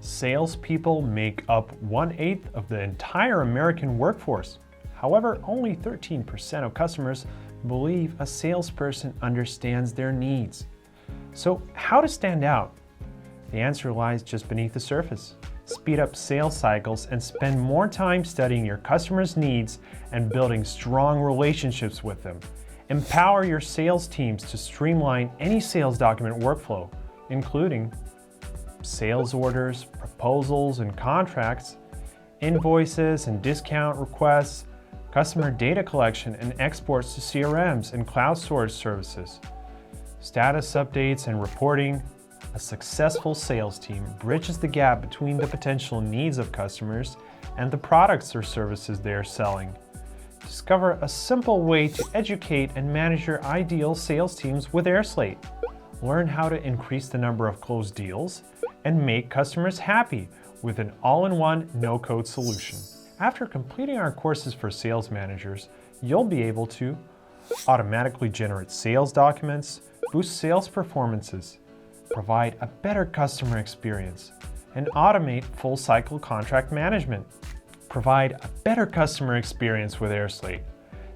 Salespeople make up 1/8 of the entire American workforce. However, only 13% of customers believe a salesperson understands their needs. So, how to stand out? The answer lies just beneath the surface. Speed up sales cycles and spend more time studying your customers' needs and building strong relationships with them. Empower your sales teams to streamline any sales document workflow, including sales orders, proposals and contracts, invoices and discount requests, customer data collection and exports to CRMs and cloud storage services, status updates and reporting. A successful sales team bridges the gap between the potential needs of customers and the products or services they are selling. Discover a simple way to educate and manage your ideal sales teams with airSlate. Learn how to increase the number of closed deals and make customers happy with an all-in-one no-code solution. After completing our courses for sales managers, you'll be able to automatically generate sales documents, boost sales performances, provide a better customer experience, and automate full-cycle contract management. Provide a better customer experience with airSlate.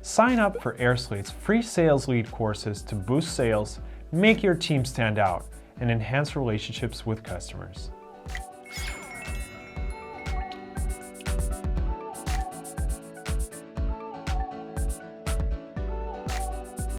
Sign up for airSlate's free sales lead courses to boost sales, make your team stand out, and enhance relationships with customers.